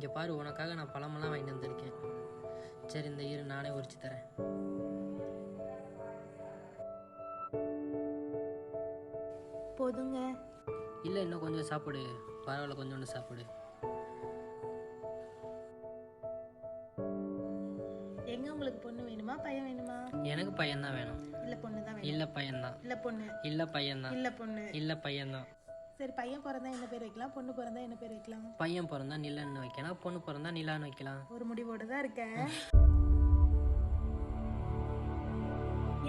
இங்கே பாரு, உனக்காக நான் பழமெல்லாம் வாங்கிட்டு வந்திருக்கேன். சரி, இந்த இரு, நானே உரிச்சு தரேன். போதுங்க. இல்லை, இன்னும் கொஞ்சம் சாப்பிடு. பரவாயில்ல, கொஞ்சோண்டு சாப்பிடு. எங்க உங்களுக்கு பொண்ணு வேணுமா பையன் வேணுமா? எனக்கு பையன்தான் வேணும். இல்ல பொண்ணு தான் வேணும். இல்லை பையன்தான். இல்ல பொண்ணு. இல்லை பையன்தான். இல்ல பொண்ணு. இல்லை பையன்தான். சரி, பையன் பிறந்தா என்ன பேர் வைக்கலாம், பொண்ணு பிறந்தா என்ன பேர் வைக்கலாம்? பையன் பிறந்தா நிலன்னு வைக்கலாம், பொண்ணு பிறந்தா நிலான்னு வைக்கலாம். ஒரு முடிவோட தான் இருக்கேன்.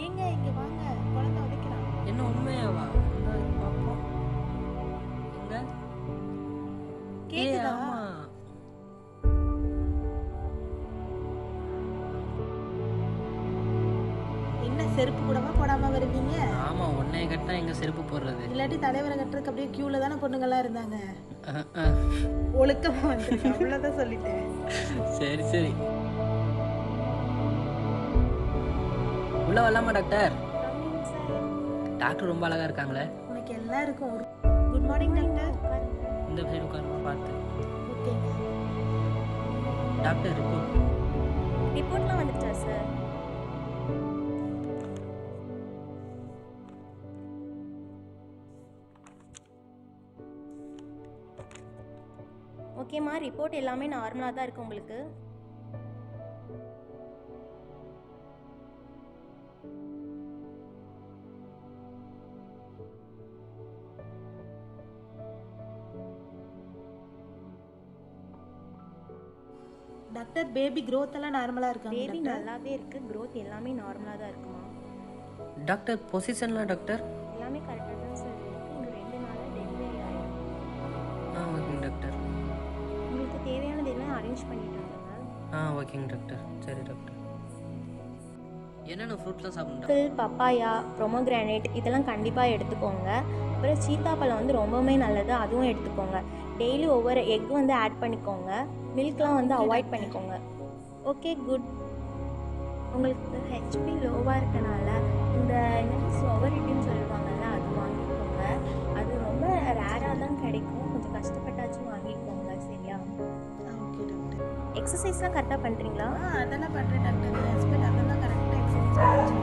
ஏங்க இங்க வாங்க, குழந்தை உதைக்கலாம். என்ன உண்மையாவா? பாப்போம். எங்க? கேக்குதா? ஆமா. என்ன செருப்பு கூடவா போடாம வருவீங்க? ஆமா, உன்னைய கட்டா எங்க செருப்பு போடுறது? இல்லாட்டி தலைவரை கட்டுறதுக்கு அப்படியே கியூல தானே பொண்ணுங்கெல்லாம் இருந்தாங்க. ஒழுக்கமா வந்து அவ்வளவுதான் சொல்லிட்டேன். சரி சரி, உள்ள வரலாமா டாக்டர்? டாக்டர் ரொம்ப அழகா இருக்காங்களே. உனக்கு எல்லாம் இருக்கும். Good morning doctor. இந்த சைடு உட்காருமா, பார்த்து. ஓகேங்க டாக்டர், ரிப்போர்ட்லாம் வந்துச்சா சார்? ஓகேம்மா, ரிப்போர்ட் எல்லாமே நார்மலாக தான் இருக்குது உங்களுக்கு. டாக்டர், பேபி growth எல்லாம் நார்மலா இருக்கா? பேபி நல்லாவே இருக்குது, க்ரோத் எல்லாமே நார்மலாக தான் இருக்குமா. டாக்டர் பொசிஷன்லாம் டாக்டர்? எல்லாமே கரெக்டாக தான் சார் இருக்குது. இன்னும் 2 நாளில் டெலிவரி ஆகிடும். ஓகேங்க டாக்டர். உங்களுக்கு தேவையானது எல்லாம் அரேஞ்ச் பண்ணிட்டு வந்துடுங்க. ஓகேங்க டாக்டர். சரி டாக்டர். என்னென்ன ஃப்ரூட்லாம் சாப்பிடணும்? ஆப்பிள், பப்பாயா, பொமோகிரானேட் இதெல்லாம் கண்டிப்பாக எடுத்துக்கோங்க. அப்புறம் சீத்தாப்பழம் வந்து ரொம்பவுமே நல்லது, அதுவும் எடுத்துக்கோங்க. டெய்லி ஒவ்வொரு எக் வந்து ஆட் பண்ணிக்கோங்க. மில்க்லாம் வந்து அவாய்ட் பண்ணிக்கோங்க. Okay, good. உங்களுக்கு ஹெச்பி லோவாக இருக்கனால இந்த என்னென்ன ஸ்லோவரிட்டின்னு சொல்லுவாங்கல்ல, அது வாங்கிக்கோங்க. அது ரொம்ப ரேராக தான் கிடைக்கும், கொஞ்சம் கஷ்டப்பட்டாச்சும் வாங்கிக்கோங்க. சரியா? Okay doctor. எக்ஸசைஸ்லாம் கரெக்டாக பண்ணுறீங்களா? அதெல்லாம் பண்றேன் டாக்டர். ஹஸ்பண்ட் அதெல்லாம் கரெக்டாக எக்ஸசைஸ்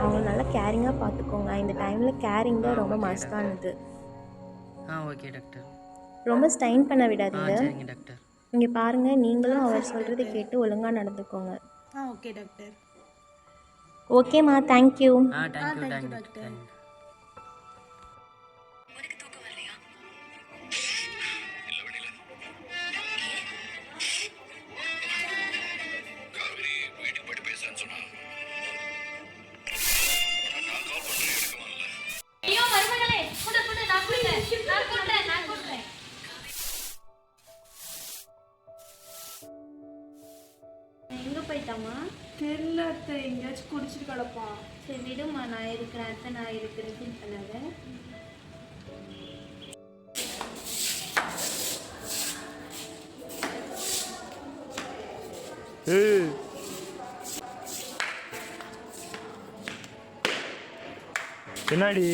அவங்க நல்லா கேரிங்காக பார்த்துக்கோங்க. இந்த டைமில் கேரிங் தான் ரொம்ப மஸ்டானது. Okay doctor. ரொம்ப ஸ்டைன் பண்ண விடாதீங்க. சரிங்க டாக்டர். இங்கே பாருங்கள், நீங்களும் அவர் சொல்கிறத கேட்டு ஒழுங்காக நடந்துக்கோங்க. Okay doctor. ஓகேம்மா, தேங்க்யூ. Thank you doctor. எங்கே போயிட்டாமா? தெரியல அத்தை, எங்கேயாச்சும் குடிச்சிட்டு கிடப்பான். சரி விடுமா, நான் இருக்கிறேன் அத்தை, நான் இருக்கிறேன், ஃபீல் பண்ணாத. என்னடி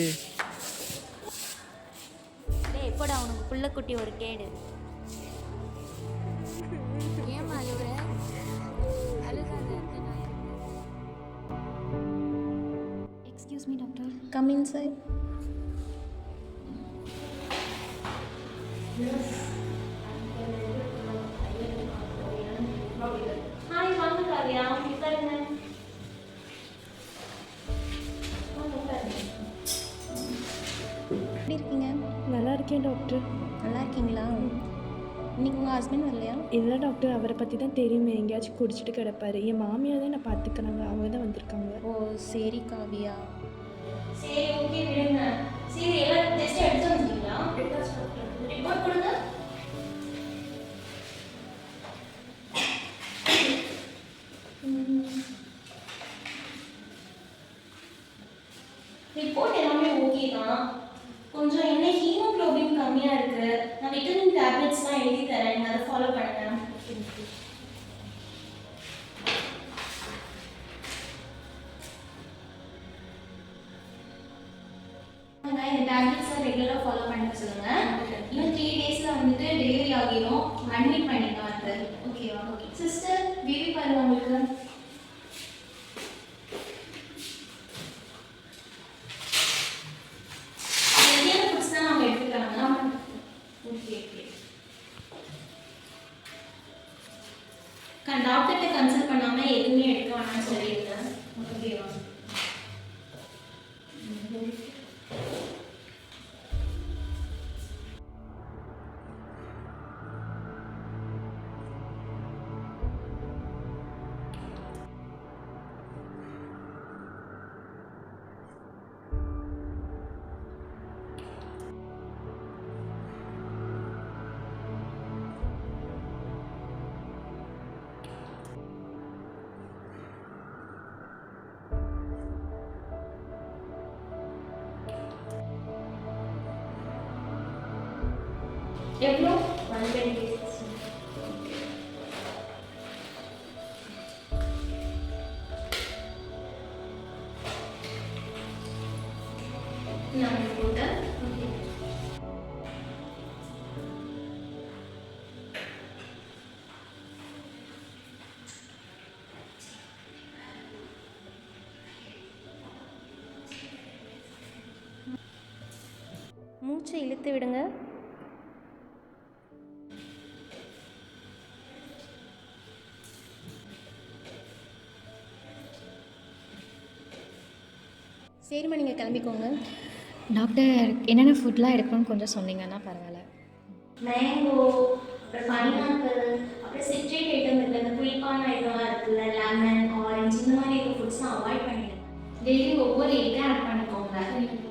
டேய், எப்போடா உனக்கு புள்ள குட்டி ஒரு கேடு? ஏமா அழுவுற? அழுகாத அத்தை, நான் இருக்கேன். Excuse me doctor. Come inside. Hi, வாங்க காவியா, உட்காருங்க. எப்படி இருக்கீங்க? நல்லா இருக்கேன் டாக்டர். நல்லா இருக்கீங்களா? இன்னைக்கு உங்கள் ஹஸ்பண்ட் வரலையா? இல்லை டாக்டர், அவரை பற்றி தான் தெரியுமே, எங்கேயாச்சும் குடிச்சிட்டு கிடப்பாரு. என் மாமியார் தான் நான் பார்த்துக்கிறாங்க, அவங்க தான் வந்திருக்காங்க. ஓ சரி காவியா. சரி, ஓகே, விடுங்க. சரி, எல்லாம் டெஸ்ட் எடுத்து வந்துட்டீங்களா? ரிப்போர்ட் கொடுங்க. ரிப்போர்ட் எல்லாமே ஓகே தான். கொஞ்சம் என்ன ஹீமோகுளோபின் கம்மியாக இருக்குது. நான் விட்டமின் டேப்லெட்ஸ்லாம் எழுதி தரேன், நீங்கள் அதை ஃபாலோ பண்ணுங்க. இந்த டேப்லெட்ஸ்லாம் ரெகுலராக ஃபாலோ பண்ண சொல்லுங்கள். இன்னும் 3 டேஸில் வந்துட்டு டெலிவரி ஆகிடும். அட்மிட் பண்ணிக்கலாம் வந்து. ஓகேவா? ஓகே சிஸ்டர், பேபி பாருங்க உங்களுக்கு. ஹெல்த்தியான ஃபுட்ஸ் தான் அவங்க எடுத்துக்கிறாங்க. Okay okay. டாக்டர்கிட்ட கன்சல்ட் பண்ணாமல் எதுவுமே எடுக்க வேணாம்னு சொல்லியிருக்கேன். ஓகேவா? எவ்வளோ? 120 நான் போட்டேன். ஓகே மூச்சை இழுத்து விடுங்க. சரிம்மா, நீங்கள் கிளம்பிக்கோங்க. டாக்டர் என்னென்ன ஃபுட்லாம் எடுக்கணும்னு கொஞ்சம் சொன்னீங்கன்னா பரவாயில்ல. மேங்கோ, அப்புறம் பைனாப்பிள், அப்புறம் சிட்ரேட் ஐட்டம் இருக்குது, அந்த புளிப்பான ஐட்டம்லாம் இருக்குல்ல, லெமன், ஆரஞ்சு, இந்த மாதிரி இருக்க ஃபுட்ஸ்லாம் அவாய்ட் பண்ணிடுங்க. டெய்லி ஒவ்வொரு எக் ஆட் பண்ணிக்கோங்க.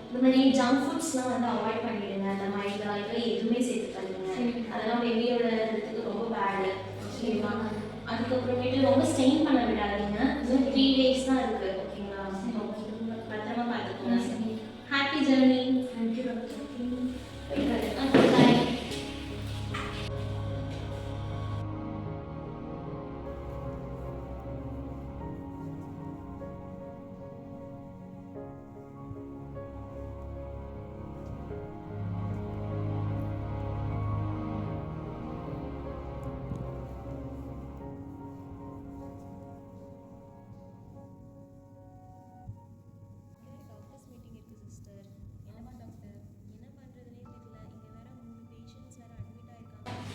இந்த மாதிரி ஜங்க் ஃபுட்ஸ்லாம் வந்து அவாய்ட் பண்ணிடுங்க. அந்த மைதா இதெல்லாம் எதுவுமே சேர்த்துக்காதீங்க. அதெல்லாம் பேபியோட ஹெல்த்துக்கு ரொம்ப பேடு. ஓகேவா? அதுக்கப்புறமேட்டு ரொம்ப ஸ்ட்ரெயின் பண்ண விடாதீங்க. இன்னும் 3 days தான் இருக்குது. ஓகேங்களா? ஓகே, பத்திரமா பார்த்துக்கோங்க. Happy journey. Thank you doctor. Okay bye. Doctors meeting இருக்குது சிஸ்டர். என்னம்மா டாக்டர், என்ன பண்ணுறதுனே தெரியல. இங்கே வேற 3 பேஷண்ட்ஸ் வேறு அட்மிட் ஆகிருக்காங்க.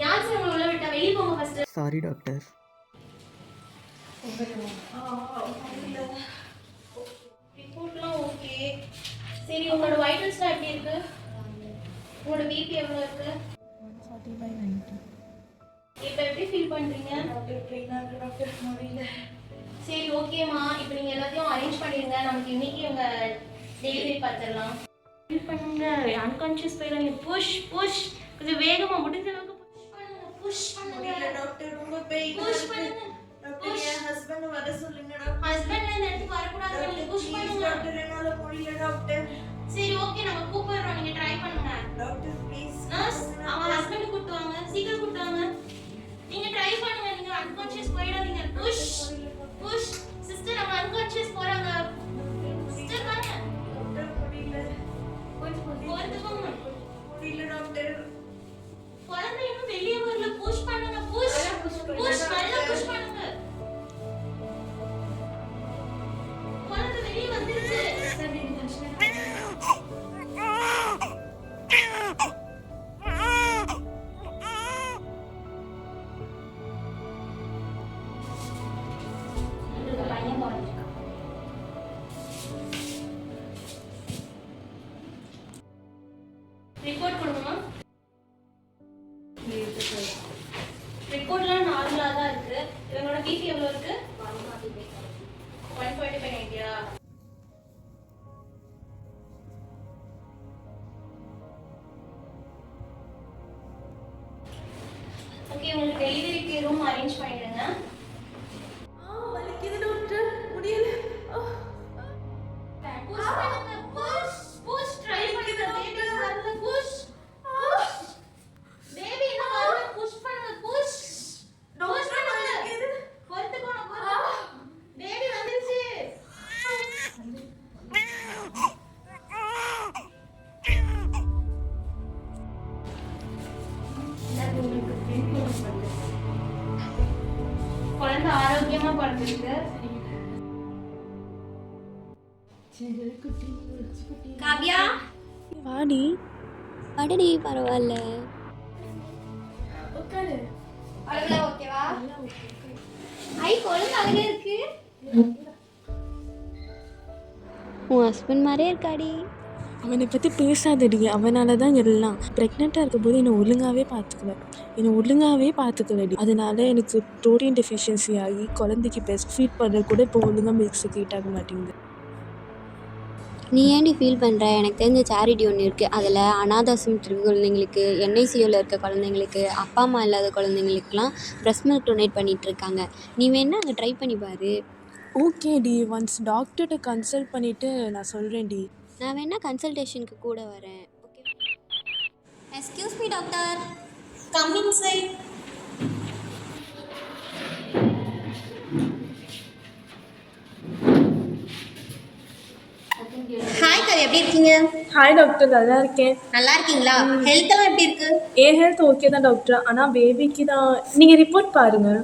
யார் சார் உங்களை உள்ள விட்டா? வெளியே போங்க ஃபர்ஸ்ட். Sorry doctor. ரிப்போர்ட்லாம் ஓகே. சரி, உங்களோட வைட்டல்ஸ்லாம் எப்படி இருக்கு? உங்களோட பிபி எவ்வளோ இருக்கு? 140/90. இப்போ எப்படி ஃபீல் பண்ணுறீங்க? டாக்டர் முடியல. சரி ஓகேம்மா, இப்போ நீங்கள் எல்லாத்தையும் அரேஞ்ச் பண்ணிடுங்க. நமக்கு இன்னைக்கு உங்கள் டெலிவரி பார்த்துடலாம். ஃபீல் பண்ணுங்க. அன்கான்ஷியஸ் போயிடாங்க. புஷ் புஷ், கொஞ்சம் வேகமாக முடிஞ்ச அளவுக்கு புஷ் பண்ணுங்க. டாக்டர் ரொம்ப பெயின். புஷ் பண்ணுங்க. டாக்டர் என் ஹஸ்பண்ட் வர சொல்லுங்க டாக்டர். ஹஸ்பண்ட்ல இந்த இடத்துக்கு வரக்கூடாது. நீங்க புஷ் பண்ணுங்க. டாக்டர் என்னால முடியல டாக்டர். சரி ஓகே, நம்ம கூப்பிடுறோம், நீங்க ட்ரை பண்ணுங்க. Doctor please. நர்ஸ், அவங்க ஹஸ்பண்ட் கூப்பிட்டு வாங்க, சீக்கிரம் கூப்பிட்டு வாங்க. நீங்க ட்ரை பண்ணுங்க. நீங்க அன்கான்ஷியஸ் போயிடாதீங்க. Push push. சிஸ்டர், அவங்க அன்கான்ஷியஸ் போறாங்க. சிஸ்டர் வாங்க. டாக்டர் முடியல. போறதுக்கு முடியல டாக்டர். குழந்தை இன்னும் வெளியே வரல. புஷ் பண்ணுங்க. புஷ் புஷ், நல்லா புஷ் பண்ணுங்க. குழந்தை வெளியே வந்துருச்சு. பையன் பிறந்திருக்கான். ரிப்போர்ட் கொடுங்கம்மா. ரிப்போர்ட்லாம் நார்மலாக தான் இருக்கு. இவங்களோட பிபி எவ்வளோ இருக்கு? 145/90. ஓகே, உங்களுக்கு டெலிவரிக்கு ரூம் அரேஞ்ச் பண்ணிடுங்க. வலிக்குது டாக்டர். முடியல. புஷ் பண்ணுங்க. புஷ் புஷ், ட்ரை பண்ணுங்க. பேபி வரல. புஷ் புஷ் காவ்யா வாடி. அடடி பரவாயில்ல. உட்காரு. அழகா ஓகேவா? ஐ கொழுந்து அழகா இருக்கு. உன் ஹஸ்பண்ட் மாதிரியே இருக்காடி. அவனை பற்றி பேசாதடி, அவனால தான் எல்லாம். ப்ரெக்னெண்ட்டாக இருக்கும்போது என்னை ஒழுங்காகவே பார்த்துக்கலடி. அதனால எனக்கு ப்ரோட்டீன் டெஃபிஷியன்சி ஆகி குழந்தைக்கு பெஸ்ட் ஃபீட் பண்ணுறது கூட இப்போ ஒழுங்காக மில்க் செக்ரேட் ஆக மாட்டேங்குது. நீ ஏன்டி ஃபீல் பண்ணுற? எனக்கு தெரிஞ்ச சேரிட்டி ஒன்று இருக்குது. அதில் அனாதாசிரமத்தில் இருக்க குழந்தைங்களுக்கு, என்ஐசியூவில் இருக்க குழந்தைங்களுக்கு, அப்பா அம்மா இல்லாத குழந்தைங்களுக்குலாம் ப்ரெஸ்ட் மில்க் டொனேட் பண்ணிகிட்ருக்காங்க. நீ வேணா அங்கே ட்ரை பண்ணி பாரு. ஓகேடி, ஒன்ஸ் டாக்டர்கிட்ட கன்சல்ட் பண்ணிவிட்டு நான் சொல்கிறேன்டி. நான் வேணா கன்சல்டேஷனுக்கு கூட வரேன். Okay. Excuse me doctor. Come inside. Hi Kavi, எப்படி இருக்கீங்க? ஹாய் டாக்டர், நல்லா இருக்கேன். நல்லா இருக்கீங்களா? ஹெல்த் எல்லாம் எப்படி இருக்கு? என் ஹெல்த் ஓகே தான் டாக்டர், ஆனால் பேபிக்கு தான். நீங்கள் ரிப்போர்ட் பாருங்கள்.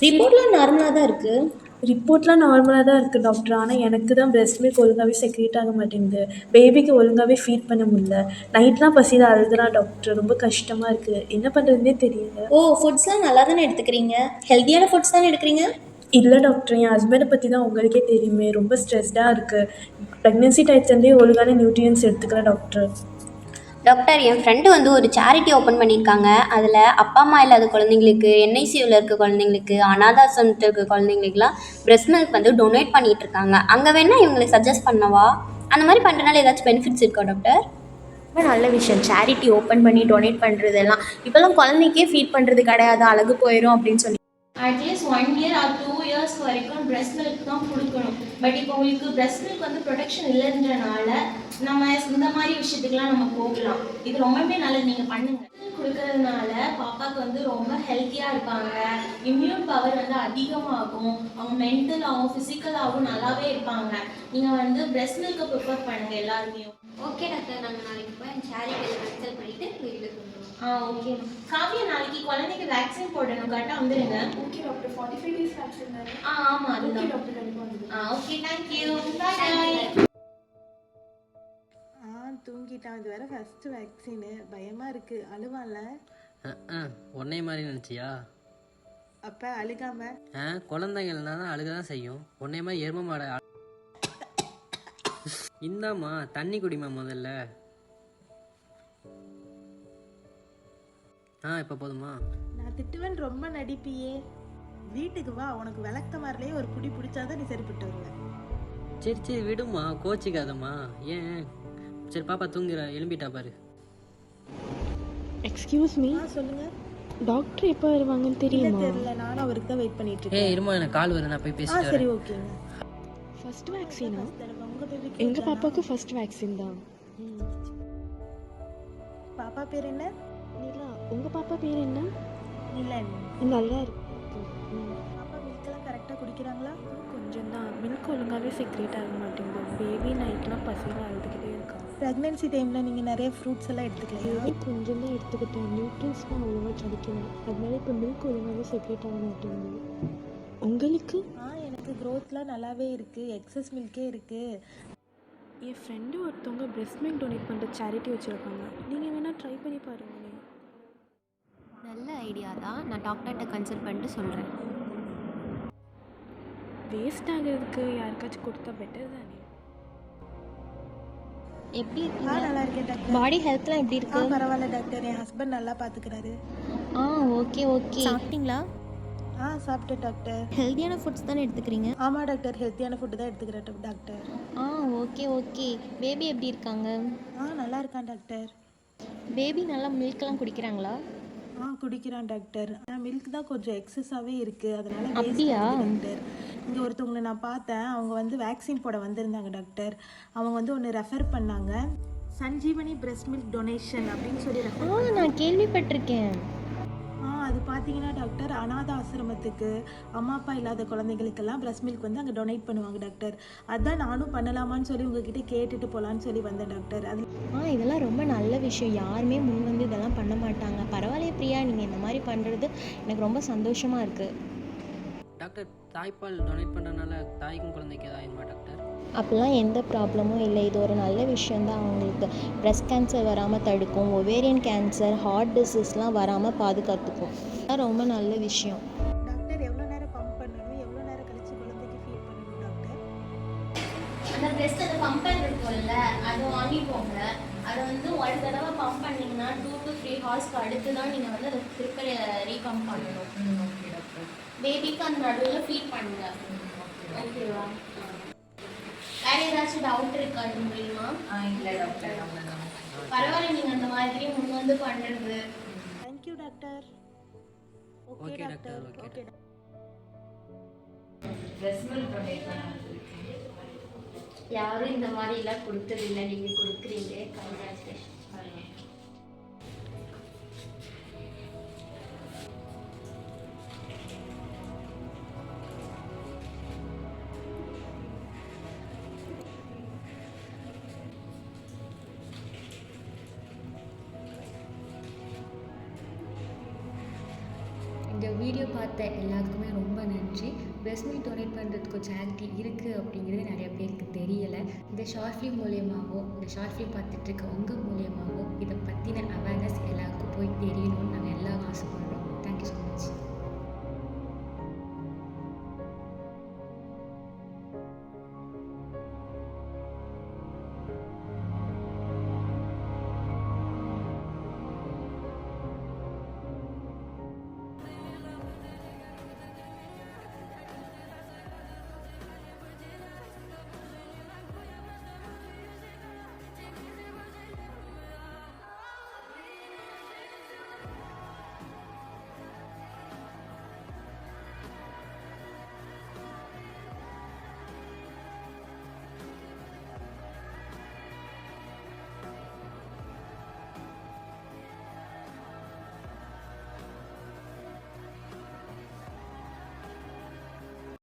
ரிப்போர்ட்லாம் நார்மலாக தான் இருக்கு. ரிப்போர்ட்லாம் நார்மலாக தான் இருக்குது டாக்டர், ஆனால் எனக்கு தான் பிரெஸ்ட் மில்க் ஒழுங்காகவே செக்ரேட் ஆக மாட்டேங்குது. பேபிக்கு ஒழுங்காகவே ஃபீட் பண்ண முடியல. நைட்லாம் பசியில் அழுதுறான் டாக்டர், ரொம்ப கஷ்டமாக இருக்குது. என்ன பண்ணுறதுனே தெரியல. ஓ, ஃபுட்ஸ்லாம் நல்லா தானே எடுத்துக்கிறீங்க? ஹெல்த்தியான ஃபுட்ஸ் தானே எடுக்கிறீங்க? இல்லை டாக்டர், என் ஹஸ்பண்டை பற்றி தான் உங்களுக்கே தெரியுமே, ரொம்ப ஸ்ட்ரெஸ்டாக இருக்குது. ப்ரெக்னென்சி டைம்ஸ்லேருந்தே ஒழுங்கான நியூட்ரியன்ஸ் எடுத்துக்கிறேன் டாக்டர். டாக்டர், என் ஃப்ரெண்டு வந்து ஒரு சேரிட்டி ஓப்பன் பண்ணியிருக்காங்க. அதில் அப்பா அம்மா இல்லாத குழந்தைங்களுக்கு, என்ஐசியூவில் இருக்க குழந்தைங்களுக்கு, அனாதாசிரமத்தில் இருக்க குழந்தைங்களுக்குலாம் பிரெஸ்ட் மில்க் வந்து டொனேட் பண்ணிகிட்ருக்காங்க. அங்கே வேணால் இவங்களுக்கு சஜஸ்ட் பண்ணவா? அந்த மாதிரி பண்ணுறதுனால ஏதாச்சும் பெனிஃபிட்ஸ் இருக்கா டாக்டர்? ரொம்ப நல்ல விஷயம் சேரிட்டி ஓப்பன் பண்ணி டொனேட் பண்ணுறதெல்லாம். இப்போல்லாம் குழந்தைக்கே ஃபீட் பண்ணுறது கிடையாது, அழகு போயிடும் அப்படின்னு சொல்லி. அட்லீஸ்ட் 1 year or 2 years வரைக்கும் breast milk தான் கொடுக்கணும். பட் இப்போ உங்களுக்கு breast milk வந்து ப்ரொடெக்ஷன் இல்லைன்றனால நம்ம இந்த மாதிரி விஷயத்துக்குலாம் நம்ம போகலாம். இது ரொம்பவே நல்லது, நீங்கள் பண்ணுங்க. கொடுக்கறதுனால பாப்பாவுக்கு வந்து ரொம்ப ஹெல்த்தியாக இருப்பாங்க. இம்யூன் பவர் வந்து அதிகமாகும். அவங்க மென்டலாகவும் ஃபிசிக்கலாகவும் நல்லாவே இருப்பாங்க. நீங்கள் வந்து breast milk ப்ரிஃபர் பண்ணுங்கள் எல்லாருமே. ஓகே டாக்டர், நாங்கள் நாளைக்கு போய் என் சேரிட்டியில் கன்சல்ட் பண்ணிவிட்டு வீட்டுக்கு வந்துடுவோம். ஓகே. காவியா, நாளைக்கு குழந்தைக்கு வேக்சின் போடணும், கரெக்டாக வந்துடுங்க. ஓகே டாக்டர், 45 days வேக்சின் தானே? ஆமாம், ஓகே அதுதான். டாக்டர், கண்டிப்பாக வந்துடும். ஓகே, தேங்க்யூ, பாய். தூங்கிட்டான். இது வேற ஃபஸ்ட்டு வேக்சினு, பயமாக இருக்குது. அழுவான்ல? உன்னை மாதிரி நினச்சியா? அப்போ அழுகாம? குழந்தைங்கள்னா தான் அழுக தான் செய்யும். உன்னை மாதிரி எரும மாட. இந்தாம்மா தண்ணி குடிமா முதல்ல. இப்போ போதுமா? நான் திட்டுவேன் ரொம்ப நடிப்பியே. வீட்டுக்கு வா, உனக்கு விளக்க மாதிரிலே ஒரு குடி பிடிச்சாதான் நீ சரிப்பட்டு வருவேன். சரி சரி விடுமா, கோச்சிக்காதம்மா. ஏன்? சரி பாப்பா தூங்குற, எழும்பிட்டா பாரு. Excuse me. சொல்லுங்கள். டாக்டர் எப்போ வருவாங்கன்னு தெரியுமா? தெரியல, நானும் அவருக்கு தான் வெயிட் பண்ணிட்டு இருக்கேன். இருமா, எனக்கு கால் வருது, நான் போய் பேசிட்டு சரி வரேன். ஓகேங்க. ஃபர்ஸ்ட் வேக்சினா? உங்கள் பேபிக்கு எங்கள் பாப்பாவுக்கு ஃபர்ஸ்ட் வேக்சின் தான். பாப்பா பேர் என்ன? நிலா. உங்கள் பாப்பா பேர் என்ன? நிலன். நல்லா இருக்கு. பாப்பா மில்கெல்லாம் கரெக்டாக குடிக்கிறாங்களா? கொஞ்சம் தான். மில்க் ஒழுங்காகவே செக்ரேட் ஆக மாட்டேங்குது. பேபி நைட்லாம் பசியில் அழுதுகிட்டே இருக்கான். ப்ரெக்னென்சி டைமில் நீங்கள் நிறைய ஃப்ரூட்ஸ் எல்லாம் எடுத்துக்கலாம். கொஞ்சம் தான் எடுத்துக்கிட்டேன். நியூட்ரியன்ஸ்லாம் ஒழுங்காக கிடைக்கல. அதனால இப்போ மில்க் ஒழுங்காகவே செக்ரேட் ஆக மாட்டேங்குது. உங்களுக்கு? எனக்கு க்ரோத்லாம் நல்லாவே இருக்குது, எக்ஸஸ் மில்கே இருக்குது. என் ஃப்ரெண்டு ஒருத்தவங்க பிரெஸ்ட் மில்க் டொனேட் பண்ணுற சேரிட்டி வச்சுருக்காங்க. நீங்கள் வேணால் ட்ரை பண்ணி பாருங்களேன். நல்ல ஐடியா தான். நான் டாக்டர்கிட்ட கன்சல்ட் பண்ணிட்டு சொல்கிறேன். வேஸ்ட் ஆகிறதுக்கு யாருக்காச்சும் கொடுத்தா பெட்டர் தானே? எப்படி நல்லா இருக்கேன் டாக்டர். பாடி ஹெல்த்லாம் எப்படி இருக்கு? பரவாயில்ல டாக்டர், என் ஹஸ்பண்ட் நல்லா பார்த்துக்கிறாரு. Okay okay. சாப்பிட்டீங்களா? சாப்பிட்டேன் டாக்டர். ஹெல்த்தியான ஃபுட்ஸ் தானே எடுத்துக்கிறீங்க? ஆமாம் டாக்டர், ஹெல்த்தியான ஃபுட்டு தான் எடுத்துக்கிறேன் டாக்டர். Okay okay. பேபி எப்படி இருக்காங்க? நல்லா இருக்கான் டாக்டர். பேபி நல்லா மில்க்லாம் குடிக்கிறாங்களா? குடிக்கிறான் டாக்டர். மில்க் தான் கொஞ்சம் எக்ஸஸாகவே இருக்குது, அதனால அப்படியா டாக்டர். இங்கே ஒருத்தவங்களை நான் பார்த்தேன், அவங்க வந்து வேக்சின் போட வந்திருந்தாங்க டாக்டர். அவங்க வந்து ஒன்று ரெஃபர் பண்ணாங்க, சஞ்சீவனி பிரெஸ்ட் மில்க் டொனேஷன் அப்படின்னு சொல்லி ரெஃபர். நான் கேள்விப்பட்டிருக்கேன். அது பார்த்து பார்த்தீங்கன்னா டாக்டர், அனாதை ஆசிரமத்துக்கு அம்மா அப்பா இல்லாத குழந்தைங்களுக்கெல்லாம் பிரஸ்ட் மில்க் வந்து அங்கே டொனேட் பண்ணுவாங்க டாக்டர். அதான் நானும் பண்ணலாமான்னு சொல்லி உங்ககிட்ட கேட்டுட்டு போகலான்னு சொல்லி வந்தேன் டாக்டர். அது இதெல்லாம் ரொம்ப நல்ல விஷயம். யாருமே முன் வந்து இதெல்லாம் பண்ண மாட்டாங்க. பரவாயில்ல பிரியா, நீங்கள் இந்த மாதிரி பண்ணுறது எனக்கு ரொம்ப சந்தோஷமாக இருக்குது. டாக்டர், தாய்ப்பால் டொனேட் பண்ணுறதுனால தாய்க்கும் குழந்தைக்கு ஏதாகுமா டாக்டர்? அப்படிலாம் எந்த ப்ராப்ளமும் இல்லை. இது ஒரு நல்ல விஷயந்தான். அவங்களுக்கு ப்ரெஸ்ட் கேன்சர் வராமல் தடுக்கும், ஒவேரியன் கேன்சர், ஹார்ட் டிசீஸ்லாம் வராமல் பாதுகாத்துக்கும். அது ரொம்ப நல்ல விஷயம். டாக்டர், எவ்வளோ நேரம் பம்ப் பண்ணணும், எவ்வளோ நேரம் கழிச்சு குழந்தைக்கு ஃபீட் பண்ணணும் டாக்டர்? அந்த பிரெஸ்ட் அந்த பம்பர் இருக்கும்ல, அது வாங்கிக்கோங்க. அதை வந்து ஒரு தடவை பம்ப் பண்ணிங்கன்னா 2 to 3 ஹார்ஸ்க்கு அடுத்து தான் நீங்கள் வந்து அதை திருப்பி ரீபம்ப் பண்ணணும். Okay doctor. பேபிக்கு அந்த நடுவில் ஃபீட் பண்ணுங்க. ஓகேவா? வேறு ஏதாச்சும் டவுட் இருக்கா இது மூலிமா? இல்லை டாக்டர், அவ்வளோதான். பரவாயில்ல, நீங்கள் அந்த மாதிரி முன் வந்து பண்ணுறது. Thank you doctor. Okay doctor, okay. Breast milk donate பண்ண யாரும் இந்த மாதிரிலாம் கொடுத்ததில்லை, நீங்கள் கொடுக்குறீங்க. கங்க்ராச்சுலேஷன். இந்த வீடியோ பார்த்த எல்லாத்துக்குமே ரொம்ப நன்றி. பிரஸ்ட் மில்க் டொனேட் பண்ணுறதுக்கு சேரிட்டி இருக்குது அப்படிங்கிறது நிறைய பேருக்கு தெரியலை. இந்த ஷார்ட் ஃபிலிம் மூலியமாகவோ, இந்த ஷார்ட் ஃபிலிம் பார்த்துட்டு இருக்க உங்கள் மூலியமாகவோ இதை பற்றின அவேர்னஸ் எல்லாருக்கும் போய் தெரியணும்னு நாங்கள் எல்லாரும் ஆசைப்படுறோம்.